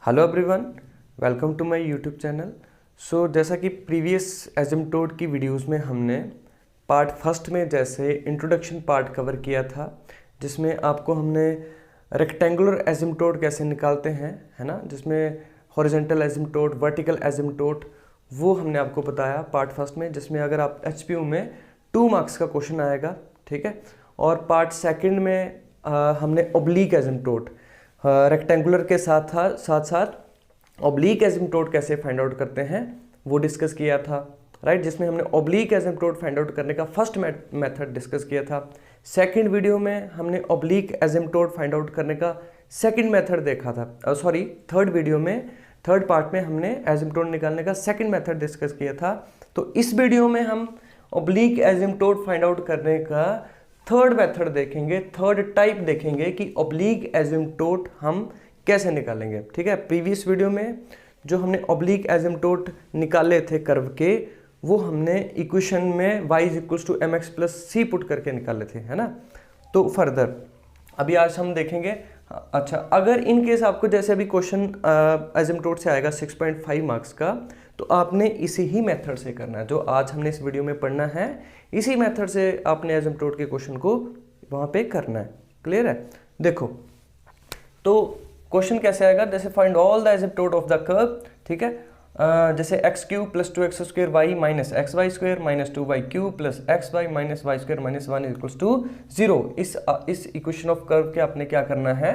Hello everyone, welcome to my YouTube channel. So जैसा कि previous asymptote की videos में हमने पार्ट फर्स्ट में जैसे इंट्रोडक्शन पार्ट कवर किया था, जिसमें आपको हमने रेक्टेंगुलर एसिम्प्टोट कैसे निकालते हैं, है ना, जिसमें हॉरिजॉन्टल एसिम्प्टोट, वर्टिकल एसिम्प्टोट, वो हमने आपको बताया पार्ट फर्स्ट में, जिसमें अगर आप एचपीयू में 2 मार्क्स का क्वेश्चन आएगा, ठीक है। और पार्ट सेकंड में हमने ओब्लीक एसिम्प्टोट, रेक्टेंगुलर के साथ साथ ओब्लीक एसिम्प्टोट कैसे फाइंड आउट करते हैं वो डिस्कस किया था, राइट, जिसमें हमने ओब्लीक एसिम्प्टोट फाइंड आउट करने का फर्स्ट मेथड डिस्कस किया था। सेकंड वीडियो में हमने ओब्लीक एसिम्प्टोट फाइंड आउट करने का सेकंड मेथड देखा था, थर्ड वीडियो में, थर्ड पार्ट में हमने एसिम्प्टोट निकालने का सेकंड मेथड डिस्कस किया था। तो इस वीडियो में हम ओब्लीक एसिम्प्टोट फाइंड आउट करने का थर्ड मेथड देखेंगे, थर्ड टाइप देखेंगे कि ओब्लीक एसिम्प्टोट हम कैसे निकालेंगे, ठीक है। प्रीवियस वीडियो में जो हमने ओब्लीक एसिम्प्टोट निकाले थे कर्व के, वो हमने इक्वेशन में y = mx + c पुट करके निकाले थे, है ना। तो फर्दर अभी आज हम देखेंगे, अच्छा, अगर इन केस आपको जैसे अभी क्वेश्चन एसिम्प्टोट से आएगा 6.5 मार्क्स का, तो आपने इसी ही मेथड से करना है, जो आज हमने इस वीडियो में पढ़ना है, इसी मेथड से आपने एसिम्प्टोट के क्वेश्चन को वहाँ पे करना है। क्लियर है? देखो, तो क्वेश्चन कैसे आएगा, जैसे find all the asymptote of the curve, ठीक है। जैसे x³ + 2x² y - xy² - 2y³ + xy - y² - 1 = 0। इस इक्वेशन ऑफ कर्व के आपने क्या करना है,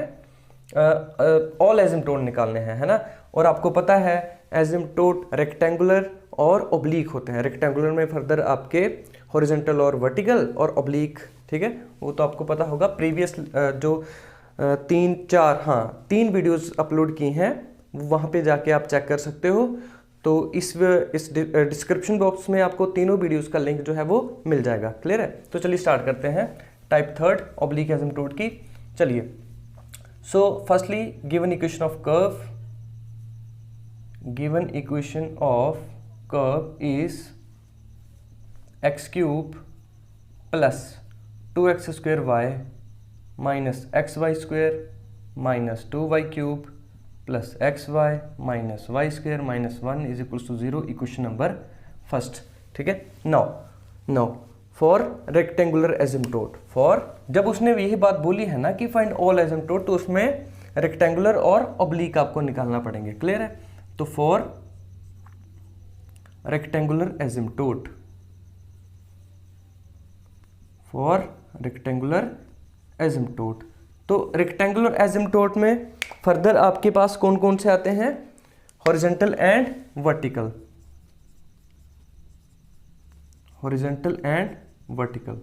ऑल एसिम्प्टोट निकालने हैं, है ना। और आपको पता है एसिम्प्टोट रेक्टेंगुलर और ओब्लीक होते हैं। रेक्टेंगुलर में फर्दर आपके हॉरिजॉन्टल और वर्टिकल, और ओब्लीक, ठीक है, वो तो आपको पता होगा। प्रीवियस जो 3 वीडियोस अपलोड की हैं, वहाँ पे जाके आप चेक कर सकते हो। तो इस डिस्क्रिप्शन बॉक्स में आपको तीनों वीडियोस का लिंक जो है वो मिल जाएगा। क्लियर है? तो चलिए स्टार्ट करते हैं टाइप थर्ड ओब्लीक एसिम्प्टोट की। चलिए, so firstly given equation of curve, given equation of curve is x³ + 2x² y - xy² - 2y³ + xy - y² - 1 = 0, equation number first, ठीक है। Now for rectangular asymptote, for, जब उसने यही बात बोली है ना कि फाइंड ऑल एसिम्प्टोट, तो उसमें रेक्टेंगुलर और ओब्लीक आपको निकालना पड़ेंगे। क्लियर है? तो for rectangular asymptote, for rectangular asymptote, तो रेक्टेंगुलर एसिम्प्टोट में फर्दर आपके पास कौन कौन से आते हैं, horizontal and vertical, horizontal and vertical,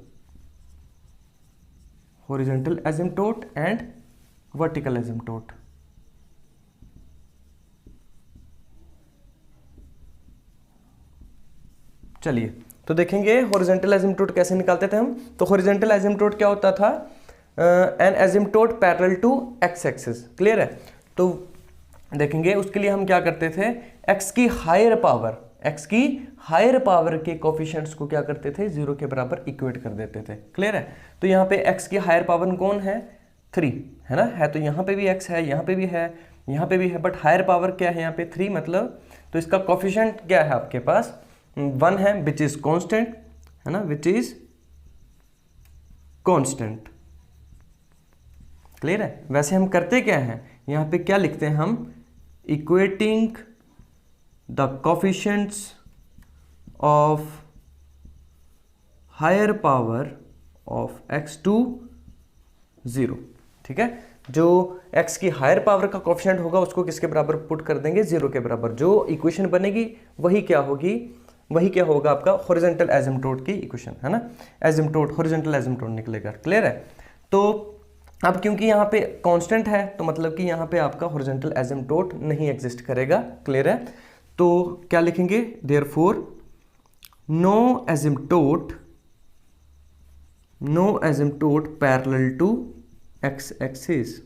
horizontal asymptote and vertical asymptote. चलिए, तो देखेंगे हॉरिजॉन्टल एसिम्प्टोट कैसे निकालते थे हम। तो हॉरिजॉन्टल एसिम्प्टोट क्या होता था, an asymptote parallel to x axis. Clear है? तो देखेंगे उसके लिए हम क्या करते थे, x की हायर पावर के कोफिशिएंट्स को क्या करते थे, 0 के बराबर इक्वेट कर देते थे। क्लियर है? तो यहाँ पे x की हायर पावर कौन है, 3, है ना, है। तो यहाँ पे भी x है, यहाँ पे भी है, यहाँ पे भी है, बट हायर पावर क्या है यहाँ पे, 3, मतलब तो इसका कोफिशिएंट क्या है आपके पास, 1 है, विच इज कॉन्स्टेंट, है ना, विच इज कॉन्स्टेंट। क्लियर है? वैसे हम करते क्या हैं, यहाँ पे क्या लिखते हैं हम, equating the coefficients of higher power of x to 0, ठीक है। जो x की हायर पावर का कोफिशिएंट होगा उसको किसके बराबर पुट कर देंगे, 0 के बराबर। जो इक्वेशन बनेगी वही क्या होगी, वही क्या होगा आपका हॉरिजॉन्टल एसिम्प्टोट की इक्वेशन, है ना। एसिम्प्टोट, हॉरिजॉन्टल एसिम्प्टोट निकलेगा। क्लियर है? तो अब क्योंकि यहाँ पे कांस्टेंट है, तो मतलब कि यहाँ पे आपका हॉरिजॉन्टल एसिम्प्टोट नहीं एग्जिस्ट करेगा। क्लियर है? तो क्या लिखेंगे, therefore no asymptote parallel to x axis,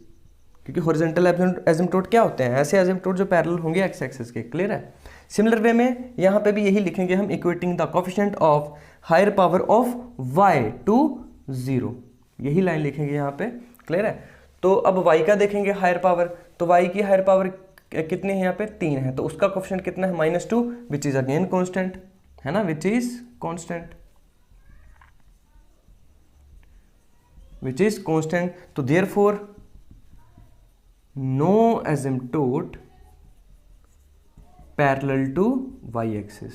क्योंकि हॉरिजॉन्टल एसिम्प्टोट क्या होते हैं, ऐसे एसिम्प्टोट जो पैरेलल होंगे एक्स एक्सिस के। क्लियर है? सिमिलर वे में यहाँ पे भी यही लिखेंगे हम, equating the coefficient of higher power of y to 0, यही लाइन लिखेंगे यहाँ पे। क्लियर है? तो अब y का देखेंगे हायर पावर, तो y की हायर पावर कितनी है यहाँ पे 3 है, तो उसका कोफिशिएंट कितना है -2 विच इज अगेन कॉन्स्टेंट, है ना, which is constant, which is constant. तो therefore no asymptote parallel to y axis,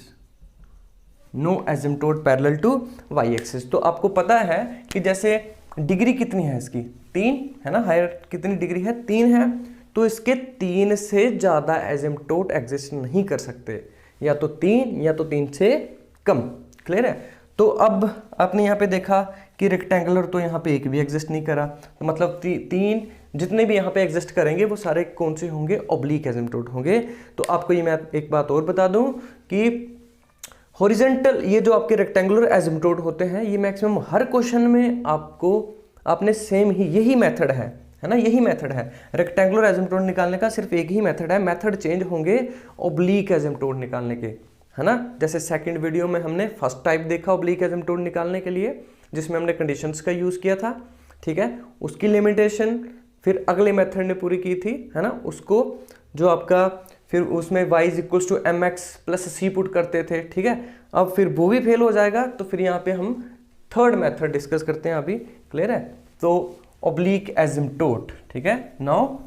no asymptote parallel to y axis. तो आपको पता है कि जैसे डिग्री कितनी है इसकी 3 है ना, हायर कितनी डिग्री है 3 है, तो इसके 3 से ज़्यादा एसिम्प्टोट एग्जिस्ट नहीं कर सकते, या तो 3 या तो 3 से कम। क्लियर है। तो अब आपने यहाँ पे देखा कि रेक्टेंगुलर तो यहाँ पे एक भी एग्जिस्ट नहीं करा, तो मतलब 3 जितने भी यहाँ पे एग्जिस्ट करेंगे वो सारे कौन से होंगे, ऑब्लिक एसिम्प्टोट होंगे। तो आपको ये मैं एक बात और बता दूं कि हॉरिजॉन्टल ये जो आपके रेक्टेंगुलर एसिम्प्टोट होते हैं ये मैक्सिमम हर क्वेश्चन में आपने सेम ही यही मेथड है ना, यही मेथड है। रेक्टेंगुलर एसिम्प्टोट निकालने का सिर्फ एक ही मेथड है, मेथड चेंज होंगे ऑब्लिक एसिम्प्टोट निकालने के, है ना। जैसे सेकंड वीडियो में हमने फर्स्ट टाइप देखा ऑब्लिक एसिम्प्टोट निकालने के लिए, जिसमें हमने कंडीशंस का यूज़ किया था, ठीक है, उसकी लिमिटेशन फिर अगले मेथड ने पूरी की थी, है ना। उसको जो आपका फिर उसमें y = mx + c पुट करते थे, ठीक है। अब फिर वो भी फेल हो जाएगा, तो फिर यहाँ पे हम थर्ड मेथड डिस्कस करते हैं अभी। क्लियर है। तो ऑब्लिक एसिम्प्टोट, ठीक है, नाउ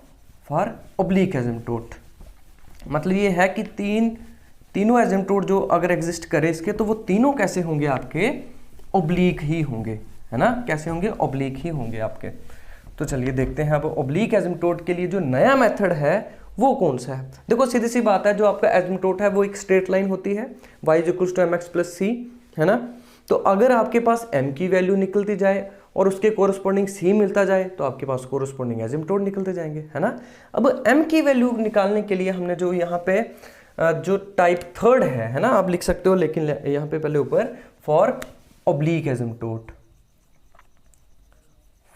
फॉर ऑब्लिक एसिम्प्टोट मतलब ये है कि तीनों एसिम्प्टोट जो अगर एग्जिस्ट करे इसके, तो वो तीनों कैसे होंगे आपके, ऑब्लिक ही होंगे, है ना। कैसे होंगे, ऑब्लिक ही होंगे आपके। तो चलिए देखते हैं अब ऑब्लिक एसिम्प्टोट के लिए जो नया मेथड है वो कौन सा है। देखो सीधी सी बात है, जो आपका एसिम्प्टोट है वो एक स्ट्रेट लाइन होती है, y = mx + c, है ना। तो अगर आपके पास m की वैल्यू निकलती जाए और उसके कोरस्पॉन्डिंग c मिलता जाए, तो आपके पास कोरस्पॉन्डिंग एसिम्प्टोट निकलते जाएंगे, है ना। अब m की वैल्यू निकालने के लिए हमने जो यहाँ पे जो टाइप थर्ड है ना, आप लिख सकते हो, लेकिन यहाँ पे पहले ऊपर for oblique asymptote,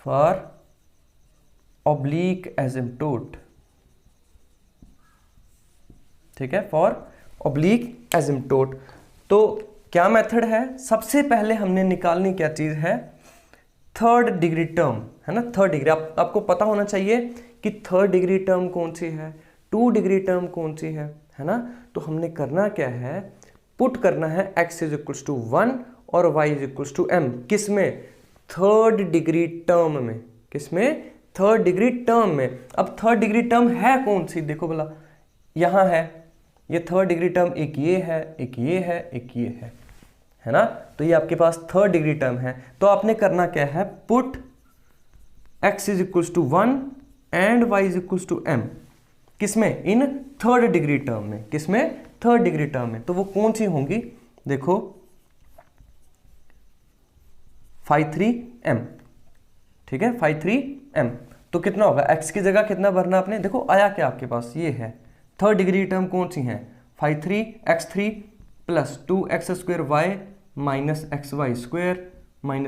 for oblique asymptote, ठीक है, फॉर ऑब्लिक एसिम्प्टोट। तो क्या मेथड है, सबसे पहले हमने निकालनी क्या चीज है, थर्ड डिग्री टर्म, है ना। थर्ड डिग्री आपको पता होना चाहिए कि थर्ड डिग्री टर्म कौन सी है, 2 डिग्री टर्म कौन सी है ना। तो हमने करना क्या है, पुट करना है x = 1 और y = m, किसमें, थर्ड डिग्री टर्म में, किसमें, थर्ड डिग्री टर्म में। अब थर्ड डिग्री टर्म है कौन सी, देखो भला, यहां है ये थर्ड डिग्री टर्म, एक ये है, एक ये है, एक ये है ना। तो ये आपके पास थर्ड डिग्री टर्म है। तो आपने करना क्या है, put x = 1 and y = m, किसमें, इन थर्ड डिग्री टर्म में, किसमें, थर्ड डिग्री टर्म में। तो वो कौन सी होंगी, देखो φ3m, ठीक है, φ3m। तो कितना होगा, x की जगह कितना भरना आपने, देखो आया क्या आपके पास, ये है थर्ड डिग्री टर्म कौन सी है, φ3x3 + 2x² y - xy²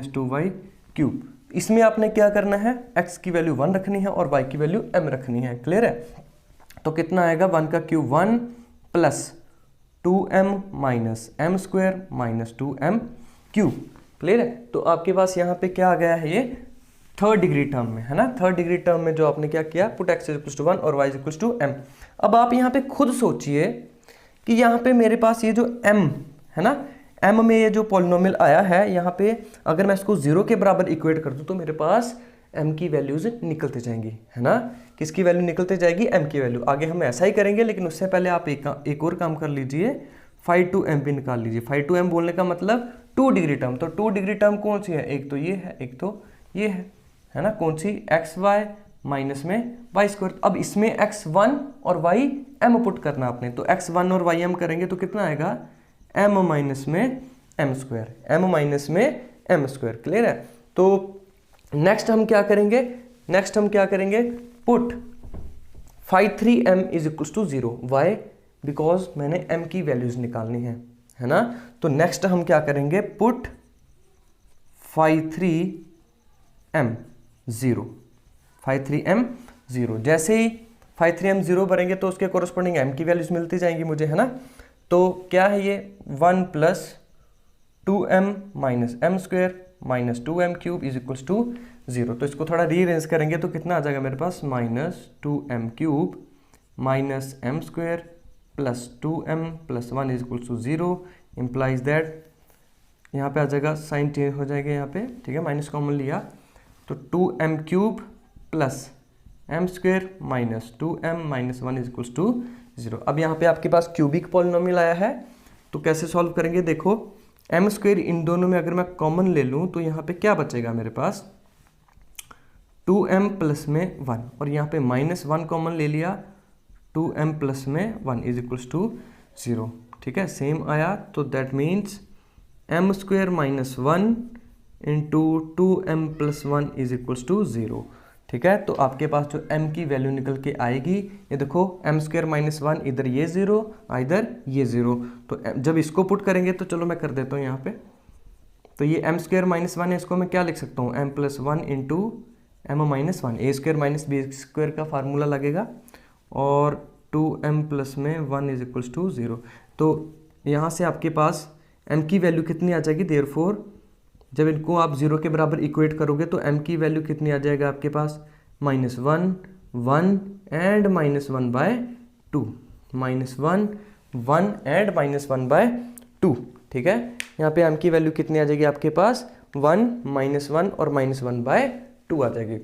- 2y³। इसमें आपने क्या करना है, x की वैल्यू 1 रखनी है और y की वैल्यू m रखनी है। क्लियर है। तो कितना आएगा, 1³ 1 + 2m - m² - 2m³। क्लियर है। तो आपके पास यहाँ पे क्या आ गया है, ये थर्ड डिग्री टर्म में, है ना। थर्ड डिग्री टर्म में जो आपने क्या किया, पुट x = 1 और y = m। अब आप यहाँ पे खुद सोचिए कि यहाँ पे मेरे पास ये जो m है ना, m में ये जो पॉलिनोमियल आया है, यहाँ पे अगर मैं इसको 0 के बराबर इक्वेट कर दूँ तो मेरे पास m की वैल्यूज निकलते जाएंगी, है ना। किसकी वैल्यू निकलते जाएगी, m की वैल्यू। आगे हम ऐसा ही करेंगे, लेकिन उससे पहले आप एक और काम कर लीजिए, φ2m भी निकाल लीजिए। φ2m बोलने का मतलब 2 डिग्री टर्म। तो 2 डिग्री टर्म कौन सी है, एक तो ये है, एक तो ये है ना। कौन सी, xy माइनस में y²। अब इसमें x1 और ym पुट करना आपने, तो x1 और ym करेंगे तो कितना आएगा, m - में m², m - में m²। क्लियर है। तो नेक्स्ट हम क्या करेंगे, पुट φ3m = 0, वाई, बिकॉज मैंने m की वैल्यूज निकालनी है ना। तो नेक्स्ट हम क्या करेंगे, पुट φ3m 0, φ3m 0। जैसे ही φ3m 0 भरेंगे तो उसके कोरस्पॉन्डिंग m की वैल्यूज मिलती जाएंगी मुझे, है ना। तो क्या है ये, 1 + 2m - m² - 2m³ = 0। तो इसको थोड़ा रीअरेंज करेंगे तो कितना आ जाएगा मेरे पास, -2m³ minus m square plus 2m plus 1 is equals to 0 implies that, यहाँ पे आ जाएगा साइन चेंज हो जाएगा यहाँ पे, ठीक है, माइनस कॉमन लिया तो 2m cube plus m square minus 2m minus 1 is equals to 0। अब यहाँ पे आपके पास क्यूबिक पॉलिनोमियल आया है, तो कैसे सॉल्व करेंगे, देखो एम स्क्वायर इन दोनों में अगर मैं कॉमन ले लूँ तो यहाँ पे क्या बचेगा मेरे पास 2m प्लस में 1, और यहाँ पे माइनस 1 कॉमन ले लिया, 2m प्लस में 1 इज इक्वल्स टू 0, ठीक है, सेम आया, तो that means m square minus 1 into 2m plus 1 is equals to 0, ठीक है। तो आपके पास जो m की वैल्यू निकल के आएगी, ये देखो एम स्क्वायर माइनस 1, इधर ये 0 इधर ये 0, तो जब इसको पुट करेंगे तो चलो मैं कर देता हूँ यहाँ पे, तो ये एम स्क्वायर माइनस 1 है, इसको मैं क्या लिख सकता हूँ, m plus 1 into m minus 1, A square minus B square का फार्मूला लगेगा, और 2m प्लस में 1 इज इक्वल्स टू 0। तो यहाँ से आपके पास m की वैल्यू कितनी आ जाएगी, देयरफॉर जब इनको आप 0 के बराबर इक्वेट करोगे तो m की वैल्यू कितनी आ जाएगा आपके पास, minus 1 1 and minus 1 by 2, minus 1 1 and minus 1 by 2, ठीक है। यहाँ पे m की वैल्यू कितनी आ जाएगी आपके पास 1 माइनस 1 और माइनस 1 बाय 2 आ जाएगी।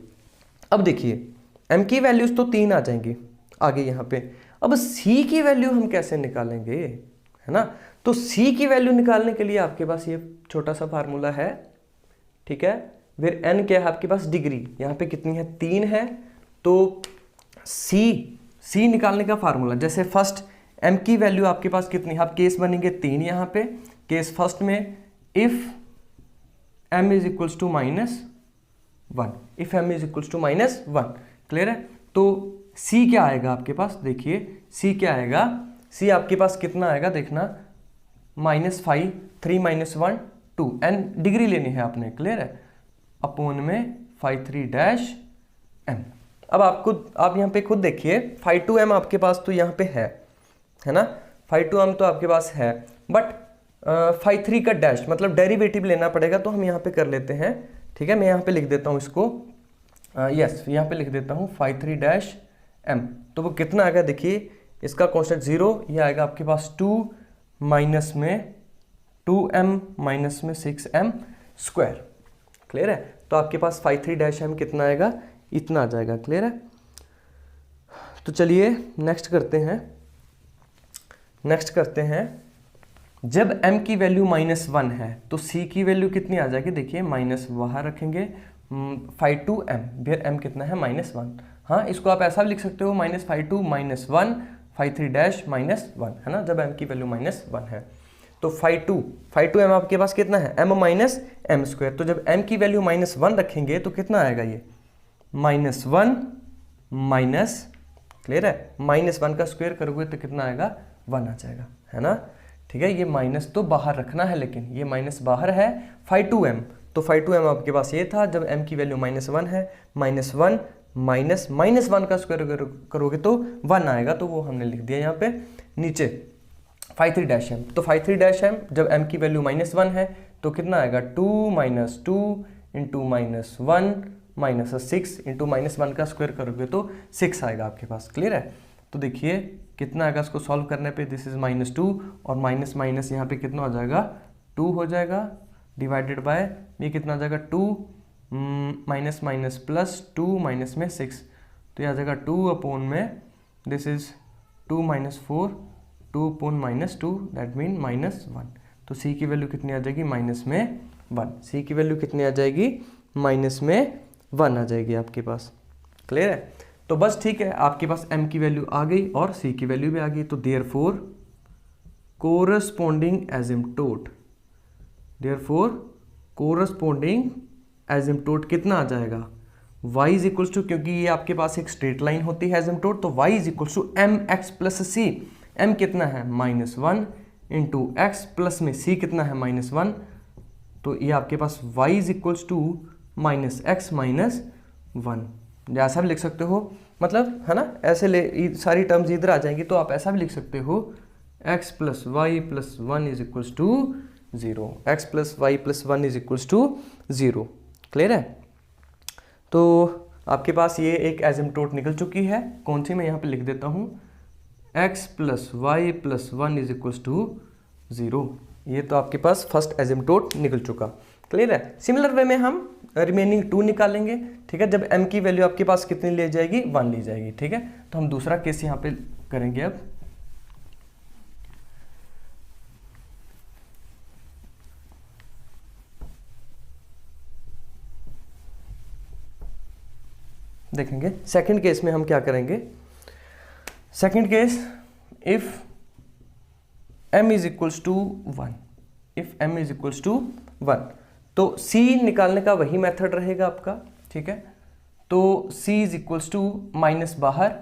अब देखिए m की वैल्यूज तो 3 आ जाएंगी आगे यहाँ पे, अब c की वैल्यू हम कैसे निकालेंगे, है ना। तो c की वैल्यू निकालने के लिए आपके पास ये छोटा सा फार्मूला है, ठीक है, फिर n क्या है आपके पास, डिग्री, यहाँ पे कितनी है 3 है, तो c निकालने का फार्मूला, जैसे फर्स्ट m की वैल्यू आपके पास कितनी है, आप केस बनेंगे 3 यहाँ पे, केस फर्स्ट में if m is equals to minus 1, if m is equals to minus 1, clear है। तो c क्या आएगा आपके पास, देखिए c क्या आएगा, c आपके पास कितना आएगा देखना, -5 3 माइनस 1 2, n डिग्री लेनी है आपने, क्लियर है, अपोन में 5 3 डैश m। अब आप यहाँ पे खुद देखिए 5 2m आपके पास तो यहाँ पे है ना, 5 2m तो आपके पास है, बट 5 3 का डैश मतलब डेरिवेटिव लेना पड़ेगा, तो हम यहाँ पे कर लेते हैं, ठीक है, मैं यहाँ पे लिख देता हूँ इसको, यस यहाँ पे लिख देता हूँ 5 3 डैश m, तो वो कितना आएगा, देखिए इसका कॉन्स्टेंट 0, ये आएगा आपके पास 2 माइनस में 2m माइनस में 6m स्क्वायर, क्लियर है। तो आपके पास 5 3 डैश m कितना आएगा, इतना आ जाएगा, क्लियर है। तो चलिए नेक्स्ट करते हैं, जब m की वैल्यू -1 है तो c की वैल्यू कितनी आ जाएगी, देखिए माइनस वहाँ रखेंगे, 5 2m, फिर m कितना है -1, हाँ इसको आप ऐसा भी लिख सकते हो -5 2 -1 5 3 डैश -1, है ना, जब m की वैल्यू -1 है। तो 5 2m आपके पास कितना है, m माइनस m स्क्वायर, तो जब m की वैल्यू -1 रखेंगे तो कितना आएगा ये -1 माइनस, क्लियर है, -1 का स्क्वायर करोगे तो कितना आएगा 1 आ जाएगा, है ना, ठीक है। ये माइनस तो बाहर रखना है, लेकिन ये माइनस बाहर है, 5 2m, तो 5 2m आपके पास ये था, जब m की वैल्यू -1 है, -1 माइनस 1 का स्क्वायर करोगे तो 1 आएगा, तो वो हमने लिख दिया यहाँ पे नीचे 5 3 डैश m, तो 5 3 डैश m जब m की वैल्यू -1 है तो कितना आएगा 2 माइनस 2 इंटू -1 माइनस 6 इंटू -1 का स्क्वायर करोगे तो 6 आएगा आपके पास, क्लियर है। तो देखिए कितना आएगा, इसको सॉल्व करने पे दिस इज -2 और माइनस माइनस यहाँ पे कितना हो जाएगा 2 हो जाएगा, डिवाइडेड बाय ये कितना आ जाएगा 2 माइनस माइनस प्लस 2 माइनस में 6, तो ये आ जाएगा 2 अपॉन में this is 2 minus 4 2 upon -2 that mean -1, तो c की वैल्यू कितनी आ जाएगी -1, c की वैल्यू कितनी आ जाएगी -1 आ जाएगी आपके पास, क्लियर है। तो बस ठीक है, आपके पास m की वैल्यू आ गई और c की वैल्यू भी आ गई, तो देयरफॉर कोरस्पॉन्डिंग एसिम्प्टोट कितना आ जाएगा, y इज इक्वल्स टू, क्योंकि ये आपके पास एक स्ट्रेट लाइन होती है एसिम्प्टोट, तो y is equals to mx plus c, m कितना है -1 इंटू x प्लस में c कितना है -1, तो ये आपके पास y is equals to -x -1, ऐसा भी लिख सकते हो, मतलब है ना, ऐसे सारी टर्म्स इधर आ जाएंगी, तो आप ऐसा भी लिख सकते हो x plus y plus 1 is equals to 0, x plus y plus 1 is equals to 0, clear है। तो आपके पास ये एक एसिम्प्टोट निकल चुकी है। कौन सी, मैं यहाँ पे लिख देता हूँ, x plus y plus 1 is equals to 0। ये तो आपके पास फर्स्ट एसिम्प्टोट निकल चुका। क्लियर है। सिमिलर वे में हम रिमेनिंग 2 निकालेंगे। ठीक है, जब m की वैल्यू आपके पास कितनी ली जाएगी, 1 ली जाएगी। ठीक है, तो हम दूसरा केस यहाँ पे करेंगे। अब देखेंगे सेकंड केस में हम क्या करेंगे। Second case, if m is equals to 1, if m is equals to 1, तो c निकालने का वही मेथड रहेगा आपका। ठीक है, तो c is equals to minus बाहर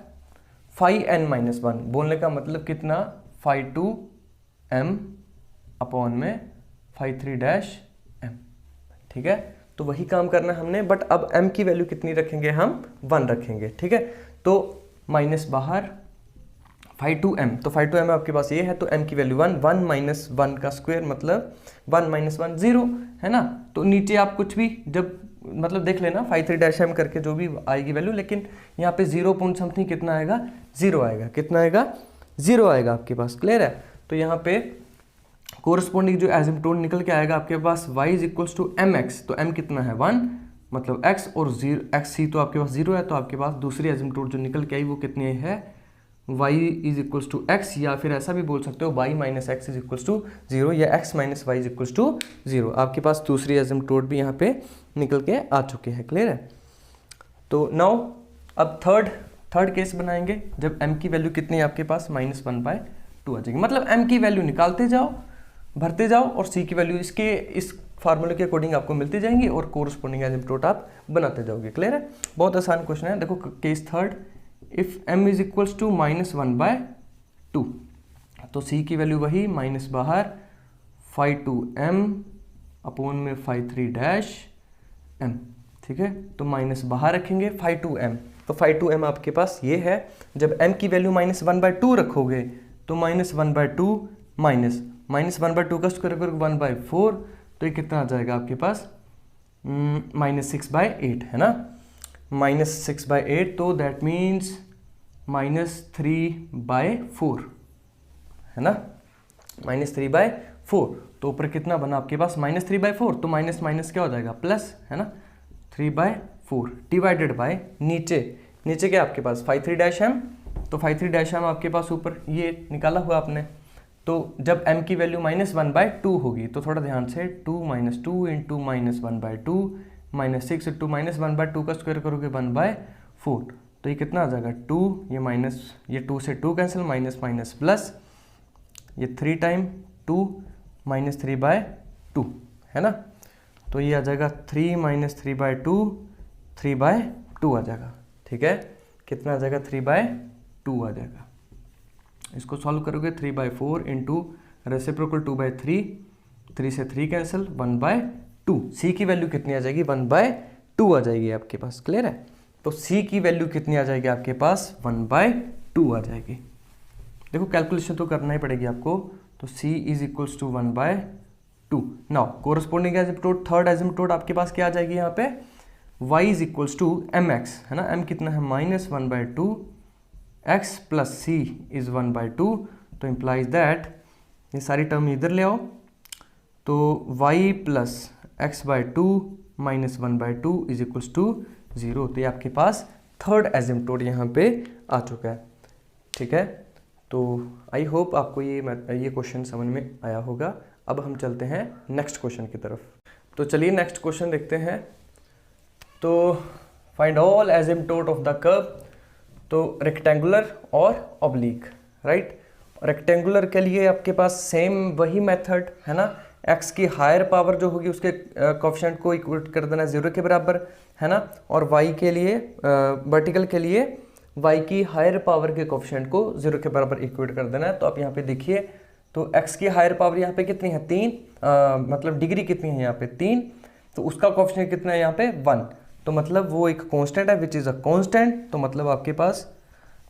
फाई n माइनस 1, बोलने का मतलब कितना, फाई 2 m अपॉन में फाई 3 डैश m। ठीक है, तो वही काम करना है हमने, बट अब m की वैल्यू कितनी रखेंगे, हम 1 रखेंगे। ठीक है, तो माइनस बाहर फाई 2m, तो फाई 2m आपके पास ये है, तो m की वैल्यू 1, 1 माइनस 1 का स्क्वायर मतलब 1 माइनस 1 0, है ना। तो नीचे आप कुछ भी जब मतलब देख लेना फाई 3 डैश m करके जो भी आएगी वैल्यू, लेकिन यहाँ पे 0 पॉइंट समथिंग कितना आएगा, 0 आएगा। कितना आएगा, 0 आएगा आपके पास। क्लियर है। तो यहाँ पे कोरस्पॉन्डिंग जो एसिम्प्टोट निकल के आएगा आपके पास y is equals to mx, तो m कितना है 1, मतलब x और 0 x तो आपके पास 0 है, तो आपके पास दूसरी एसिम्प्टोट जो निकल के आई वो कितनी है, y is equals to x, या फिर ऐसा भी बोल सकते हो y minus x is equals to 0, या x minus y is equals to 0। आपके पास दूसरी एसिम्प्टोट भी यहाँ पे निकल के आ चुके हैं। क्लियर है। तो नाउ अब थर्ड केस बनाएंगे, जब m की वैल्यू कितनी है आपके पास, -1/2 आ जाएगी। मतलब m की वैल्यू निकालते जाओ, भरते जाओ, और c की वैल्यू इस फार्मूले के अकॉर्डिंग आपको मिलती जाएंगी, और कोरस्पॉन्डिंग एसिम्प्टोट आप बनाते जाओगे। क्लियर है। बहुत आसान क्वेश्चन है। देखो case third, if m is equals to -1/2, तो c की वैल्यू वही माइनस बाहर फाई 2m अपॉन में फाई 3 डैश m। ठीक है, तो माइनस बाहर रखेंगे फाई 2m, तो फाई 2m आपके पास ये है। जब m की वैल्यू -1/2 रखोगे तो -1/2 -1/2 का स्क्वायर करोगे 1/4, तो ये कितना आ जाएगा आपके पास, -6/8, है ना, -6/8, तो दैट मीन्स -3/4, है ना, -3/4। तो ऊपर कितना बना आपके पास, -3/4, तो माइनस माइनस क्या हो जाएगा, प्लस, है ना, 3/4 डिवाइडेड बाय नीचे क्या आपके पास फाई 3 डैश m, तो फाई 3 डैश m आपके पास ऊपर ये निकाला हुआ आपने। तो जब m की वैल्यू -1/2 होगी, तो थोड़ा ध्यान से 2 - 2 इंटू -1/2 -6 इंटू -1/2 का स्क्वायर करोगे 1/4, तो ये कितना आ जाएगा 2, ये माइनस, ये 2 से 2 कैंसिल, माइनस माइनस प्लस, ये 3 टाइम 2 -3/2, है ना, तो ये आ जाएगा 3 - 3/2 3/2 आ जाएगा। ठीक है, कितना आ जाएगा, 3/2 आ जाएगा। इसको सॉल्व करोगे 3/4 इंटू रेसिप्रोकल 2/3, 3 से 3 कैंसिल, 1/2। सी की वैल्यू कितनी आ जाएगी, 1/2 आ जाएगी आपके पास। क्लियर है। तो सी की वैल्यू कितनी आ जाएगी आपके पास, 1/2 आ जाएगी। देखो कैलकुलेशन तो करना ही पड़ेगी आपको, तो c is equals to 1/2। Now corresponding asymptote, third asymptote आपके पास क्या आ जाएगी यहाँ पे, y is equals to mx, है ना, m कितना है -1/2, x प्लस c इज 1/2, तो इम्प्लाइज दैट, ये सारी टर्म इधर ले आओ, तो y plus x/2 -1/2 is equals to 0। तो ये आपके पास थर्ड एसिम्प्टोट यहाँ पे आ चुका है। ठीक है, तो आई होप आपको ये क्वेश्चन समझ में आया होगा। अब हम चलते हैं नेक्स्ट क्वेश्चन की तरफ। तो चलिए नेक्स्ट क्वेश्चन देखते हैं। तो find all asymptote of the curve, तो रेक्टेंगुलर और ऑब्लिक, राइट। रेक्टेंगुलर के लिए आपके पास सेम वही मेथड है ना, x की हायर पावर जो होगी उसके कोएफिशिएंट को इक्वेट कर देना 0 के बराबर, है ना, और y के लिए वर्टिकल के लिए y की हायर पावर के कोएफिशिएंट को 0 के बराबर इक्वेट कर देना है। तो आप यहाँ पे देखिए, तो x की हायर पावर यहाँ पे कितनी है, 3, मतलब डिग्री कितनी है यहाँ पे 3, तो उसका कोएफिशिएंट कितना है यहाँ पे 1, तो मतलब वो एक कांस्टेंट है विच इज़ अ कांस्टेंट। तो मतलब आपके पास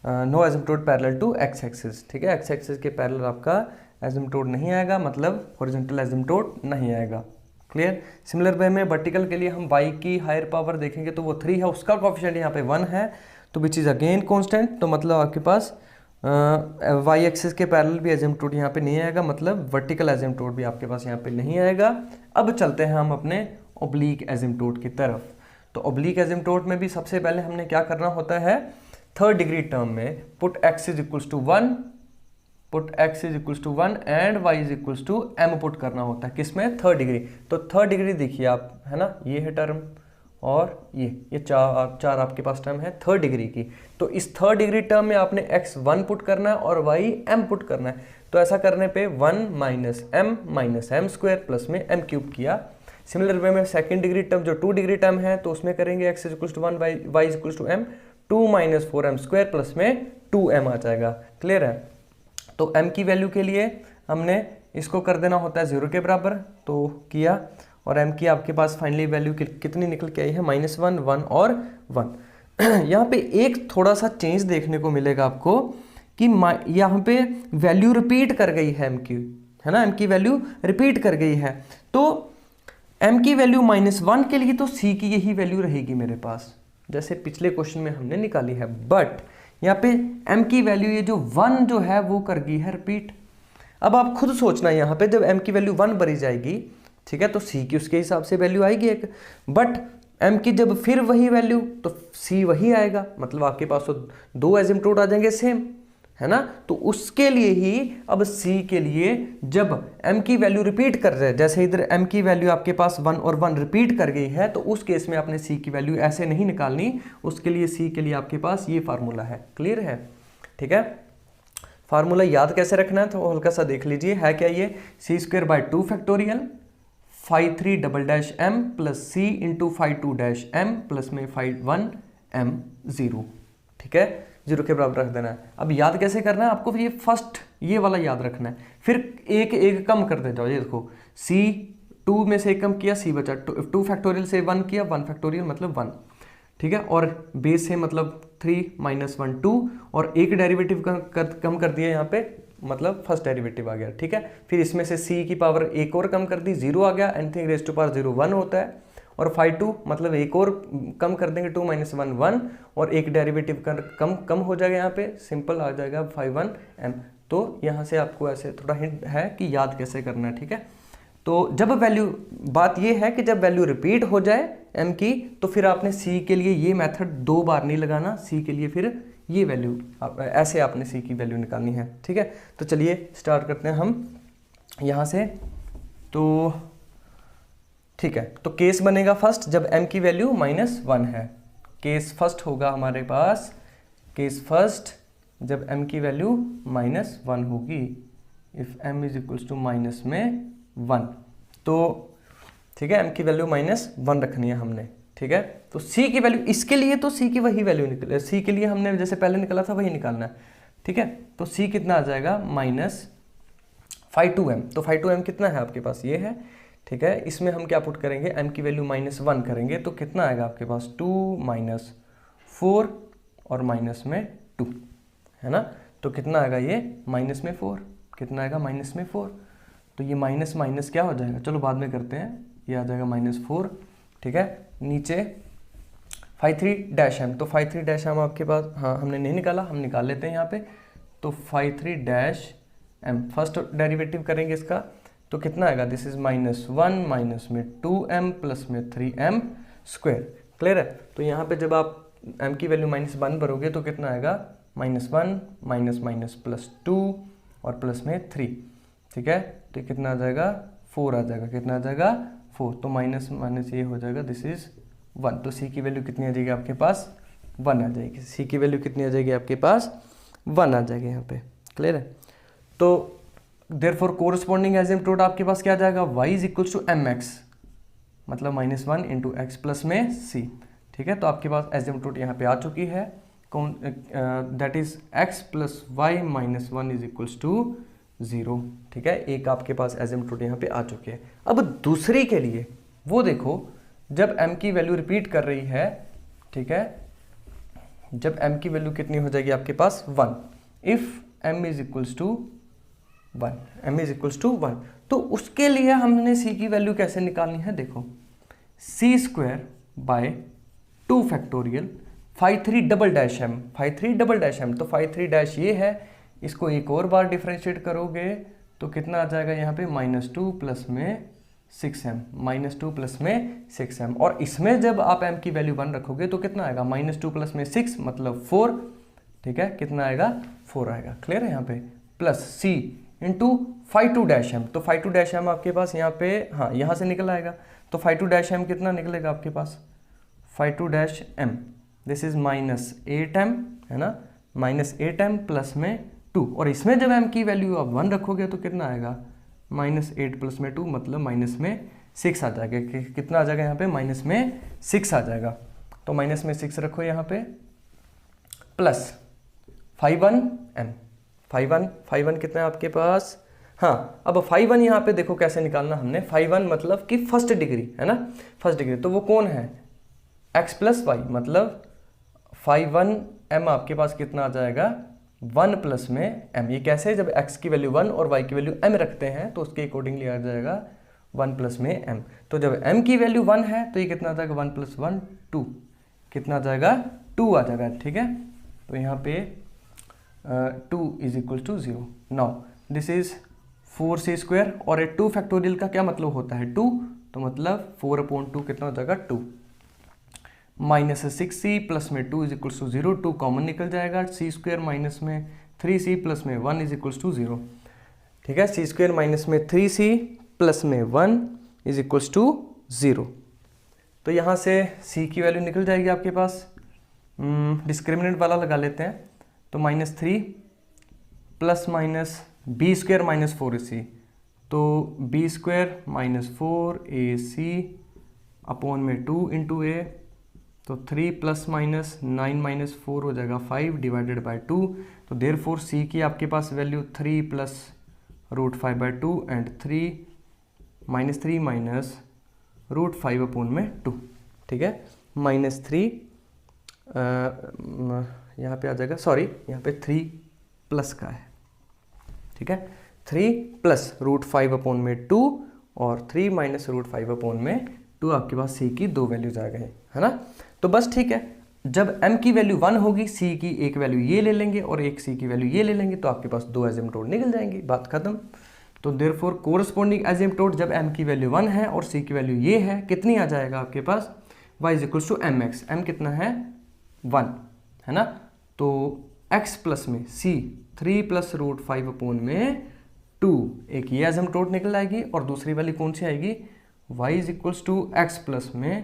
no asymptote parallel to x axis. ठीक है, x एक्सिस के पैरेलल आपका एसिम्प्टोट नहीं आएगा, मतलब हॉरिजॉन्टल एसिम्प्टोट नहीं आएगा। क्लियर। सिमिलर वे में वर्टिकल के लिए हम y की हायर पावर देखेंगे तो वो 3 है, उसका कोफिशिएंट यहाँ पे 1 है, तो विच इज़ अगेन कॉन्स्टेंट। तो मतलब आपके पास y एक्सिस के पैरेलल भी एजिम्पटोड यहाँ पे नहीं आएगा, मतलब वर्टिकल एजिम्पटोड भी आपके पास यहाँ पे नहीं आएगा। अब चलते हैं हम अपने ओब्लीक एजिम्पटोड की तरफ। तो ओब्लीक एजिम्पटोड में भी सबसे पहले हमने क्या करना होता है, थर्ड डिग्री टर्म में put x is equals to 1, put x is equals to 1 and y is equals to m put करना होता है, किसमें, थर्ड डिग्री। तो थर्ड डिग्री देखिए आप, है ना, ये है टर्म और ये चार आपके पास टर्म है थर्ड डिग्री की। तो इस थर्ड डिग्री टर्म में आपने x 1 पुट करना है और y m पुट करना है। तो ऐसा करने पे 1 माइनस m स्क्वायर प्लस में m क्यूब किया। सिमिलर वे में सेकंड डिग्री टर्म जो 2 डिग्री टर्म है तो उसमें करेंगे x is equals to 1 y is equals to m, 2 minus 4m square plus में 2m आ जाएगा। क्लियर है। तो m की वैल्यू के लिए हमने इसको कर देना होता है 0 के बराबर, तो किया, और m की आपके पास फाइनली वैल्यू कितनी निकल के आई है, -1 1 और 1। यहाँ पे एक थोड़ा सा चेंज देखने को मिलेगा आपको कि यहाँ पे वैल्यू रिपीट कर गई है m की, है ना, m की वैल्यू रिपीट कर गई है। तो m की वैल्यू -1 के लिए तो c की यही वैल्यू रहेगी मेरे पास, जैसे पिछले क्वेश्चन में हमने निकाली है। बट यहाँ पे m की वैल्यू ये जो 1 जो है वो कर गई है रिपीट। अब आप खुद सोचना, यहाँ पे जब m की वैल्यू 1 भरी जाएगी, ठीक है, तो c की उसके हिसाब से वैल्यू आएगी एक, बट m की जब फिर वही वैल्यू तो c वही आएगा, मतलब आपके पास तो 2 एजिम्पटोड आ जाएंगे सेम, है ना। तो उसके लिए ही अब c के लिए जब m की वैल्यू रिपीट कर रहे हैं, जैसे इधर m की वैल्यू आपके पास 1 और 1 रिपीट कर गई है, तो उस केस में आपने c की वैल्यू ऐसे नहीं निकालनी, उसके लिए c के लिए आपके पास ये फार्मूला है। क्लियर है, ठीक है। फार्मूला याद कैसे रखना है तो हल्का सा देख लीजिए, है क्या ये, c² 2 factorial phi 3 double dash m plus c into phi 2 dash m plus में phi 1 m 0, ठीक है, 0 के बराबर रख देना है। अब याद कैसे करना है आपको, ये फर्स्ट ये वाला याद रखना है, फिर एक एक कम कर दे जाओ, ये देखो c 2 में से एक कम किया, c बचा 2 फैक्टोरियल से 1 किया, 1 फैक्टोरियल मतलब 1, ठीक है, और बेस है मतलब 3 माइनस 1 2, और एक डेरिवेटिव कम कर दिया यहाँ पे, मतलब फर्स्ट डेरिवेटिव आ गया, ठीक है। फिर इसमें से c की पावर एक और कम कर दी, 0 आ गया, एनीथिंग रेज़ टू पावर 0 1 होता है, और phi 2 मतलब एक और कम कर देंगे, 2 माइनस 1 1, और एक डेरिवेटिव कम हो जाएगा, यहाँ पे सिंपल आ जाएगा phi 1 m। तो यहाँ से आपको ऐसे थोड़ा हिंट है कि याद कैसे करना है, ठीक है। तो जब वैल्यू, बात ये है कि जब वैल्यू रिपीट हो जाए m की, तो फिर आपने c के लिए ये मेथड 2 बार नहीं लगाना, c के लिए फिर ये वैल्यू ऐसे आपने c की वैल्यू निकालनी है, ठीक है। तो चलिए स्टार्ट करते हैं हम यहाँ से। तो ठीक है, तो केस बनेगा फर्स्ट जब m की वैल्यू -1 है, केस फर्स्ट होगा हमारे पास, केस फर्स्ट जब m की वैल्यू -1 होगी, if m is equals to minus में 1, तो ठीक है, m की वैल्यू -1 रखनी है हमने, ठीक है। तो c की वैल्यू, इसके लिए तो c की वही वैल्यू निकले, c के लिए हमने जैसे पहले निकाला था वही निकालना है, ठीक है। तो c कितना आ जाएगा, -phi 2m, तो phi 2m कितना है आपके पास, ये है, ठीक है। इसमें हम क्या पुट करेंगे, m की वैल्यू -1 करेंगे, तो कितना आएगा आपके पास, 2 माइनस 4 और माइनस में 2, है ना। तो कितना आएगा ये, माइनस में 4, कितना आएगा, -4, तो ये माइनस माइनस क्या हो जाएगा, चलो बाद में करते हैं, ये आ जाएगा -4, ठीक है। नीचे phi 3 डैश m, तो phi 3 डैश m आपके पास, हाँ हमने नहीं निकाला, हम निकाल लेते हैं यहाँ पे। तो phi 3 dash m first derivative करेंगे इसका, तो कितना आएगा, दिस इज -1 माइनस में 2m प्लस में 3m स्क्वायर। क्लियर है। तो यहाँ पे जब आप m की वैल्यू -1 भरोगे तो कितना आएगा, -1 माइनस माइनस +2 और प्लस में 3, ठीक है। तो कितना आ जाएगा, 4 आ जाएगा, कितना आ जाएगा 4, तो माइनस माइनस ये हो जाएगा, दिस इज 1। तो c की वैल्यू कितनी आ जाएगी आपके पास, 1 आ जाएगी, c की वैल्यू कितनी आ जाएगी आपके पास, 1 आ जाएगी यहाँ पे। क्लियर है। तो देयरफॉर कोरस्पॉन्डिंग एजिम्पटोड आपके पास क्या आ जाएगा, y is equals to mx, मतलब -1 इंटू एक्स प्लस में c, ठीक है। तो आपके पास एजिम्पटोड यहाँ पे आ चुकी है, कौन, that is x plus y minus 1 is equals to 0, ठीक है। एक आपके पास एजिम्पटोड यहाँ पे आ चुके हैं। अब दूसरी के लिए वो देखो, जब m की वैल्यू रिपीट कर रही है, ठीक है, जब m की वैल्यू कितनी हो जाएगी आपके पास 1, if m is equals to 1, m is equals to 1। तो उसके लिए हमने c की वैल्यू कैसे निकालनी है, देखो c square by 2 factorial 5 3 double dash m, 5 3 double dash m, तो 5 3 डैश ये है, इसको एक और बार डिफ्रेंशिएट करोगे तो कितना आ जाएगा यहाँ पे -2 प्लस में 6m, -2 प्लस में 6m, और इसमें जब आप m की वैल्यू 1 रखोगे तो कितना आएगा, -2 प्लस में 6 मतलब 4, ठीक है, कितना आएगा 4 आएगा, क्लियर है यहाँ पे, plus c into 5 2 dash m, तो 5 2 डैश m आपके पास यहाँ पे, हाँ यहाँ से निकल आएगा, तो 5 2 डैश m कितना निकलेगा आपके पास, 5 2 dash m, this is -8m, है ना, -8m प्लस में 2, और इसमें जब m की वैल्यू आप 1 रखोगे तो कितना आएगा, -8 प्लस में 2 मतलब माइनस में 6 आ जाएगा, कितना आ जाएगा यहाँ पे, माइनस में 6 आ जाएगा, तो माइनस में 6 रखो यहाँ पे, प्लस 5 1m, 5 1 कितना है आपके पास, हाँ अब 5 1 यहाँ पे देखो कैसे निकालना हमने, 5 1 मतलब कि फर्स्ट डिग्री, है ना, फर्स्ट डिग्री, तो वो कौन है, x प्लस वाई, मतलब 5 1m आपके पास कितना आ जाएगा, 1 प्लस में m, ये कैसे, जब x की वैल्यू 1 और y की वैल्यू m रखते हैं तो उसके अकॉर्डिंगली आ जाएगा 1 प्लस में m, तो जब m की वैल्यू 1 है तो ये कितना आ जाएगा, 1 प्लस 1 2, कितना आ जाएगा 2 आ जाएगा, ठीक है, तो यहाँ पे 2 is equal to 0। Now this is 4c square, और ये 2 फैक्टोरियल का क्या मतलब होता है 2, तो मतलब 4/2 कितना हो जाएगा 2, -6c प्लस में 2 इज इक्वल्स टू 0, 2 कॉमन निकल जाएगा, c स्क्वायर माइनस में 3c प्लस में 1 इज इक्वल्स टू 0, ठीक है, c स्क्वायर माइनस में 3c प्लस में 1 इज इक्वल्स टू 0, तो यहाँ से c की वैल्यू निकल जाएगी आपके पास, डिस्क्रिमिनेंट वाला लगा लेते हैं, तो -3 plus minus b square minus 4ac, तो b square minus 4ac upon में 2 इंटू a, तो 3 प्लस माइनस 9 माइनस 4 हो जाएगा 5 डिवाइडेड बाय 2, तो देयर फोर c की आपके पास वैल्यू 3 प्लस √5/2 एंड 3 माइनस √5 में 2, ठीक है, -3 यहाँ पे आ जाएगा, सॉरी यहाँ पे 3 प्लस का है, ठीक है, 3 प्लस √5 में 2 और 3 माइनस √5 में 2 आपके पास c की 2 वैल्यूज आ गए, है ना, तो बस ठीक है, जब m की वैल्यू 1 होगी c की एक वैल्यू ये ले लेंगे और एक c की वैल्यू ये ले लेंगे, तो आपके पास 2 एसिम्प्टोट निकल जाएंगी, बात खत्म। तो देयरफॉर कोरस्पॉन्डिंग एसिम्प्टोट जब m की वैल्यू 1 है और c की वैल्यू ये है, कितनी आ जाएगा आपके पास, y is equals to mx, m कितना है 1, है ना, तो x प्लस में c 3 प्लस √5 में 2, एक ये एसिम्प्टोट निकल आएगी, और दूसरी वाली कौन सी आएगी, y is equals to x plus में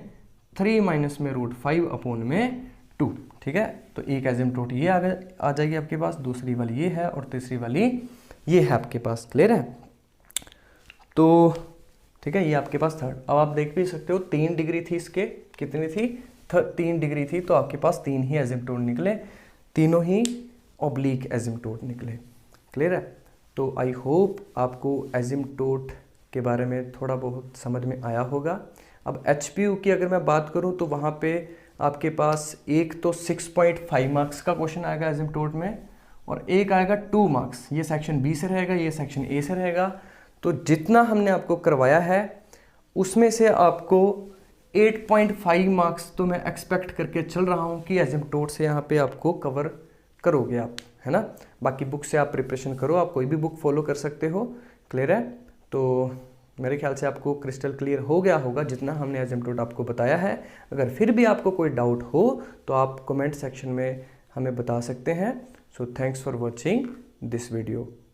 3 माइनस में √5 में 2, ठीक है, तो एक एसिम्प्टोट ये आ जाएगी आपके पास, दूसरी वाली ये है और तीसरी वाली ये है आपके पास, क्लियर है, तो ठीक है, ये आपके पास थर्ड। अब आप देख भी सकते हो 3 डिग्री थी इसके, कितनी थी 3 डिग्री थी, तो आपके पास 3 ही एसिम्प्टोट निकले, तीनों ही ऑब्लिक एसिम्प्टोट निकले, क्लियर है। तो आई होप आपको एसिम्प्टोट के बारे में थोड़ा बहुत समझ में आया होगा। अब HPU की अगर मैं बात करूं तो वहाँ पे आपके पास एक तो 6.5 मार्क्स का क्वेश्चन आएगा एसिम्प्टोट में, और एक आएगा 2 मार्क्स, ये सेक्शन B से रहेगा, ये सेक्शन A से रहेगा। तो जितना हमने आपको करवाया है उसमें से आपको 8.5 मार्क्स तो मैं एक्सपेक्ट करके चल रहा हूँ कि एसिम्प्टोट से यहाँ पे आपको कवर करोगे आप, है ना। बाकी बुक से आप प्रिपरेशन करो, आप कोई भी बुक फॉलो कर सकते हो, क्लियर है। तो मेरे ख्याल से आपको क्रिस्टल क्लियर हो गया होगा जितना हमने एसिम्प्टोट आपको बताया है। अगर फिर भी आपको कोई डाउट हो तो आप कमेंट सेक्शन में हमें बता सकते हैं। So thanks for watching this video.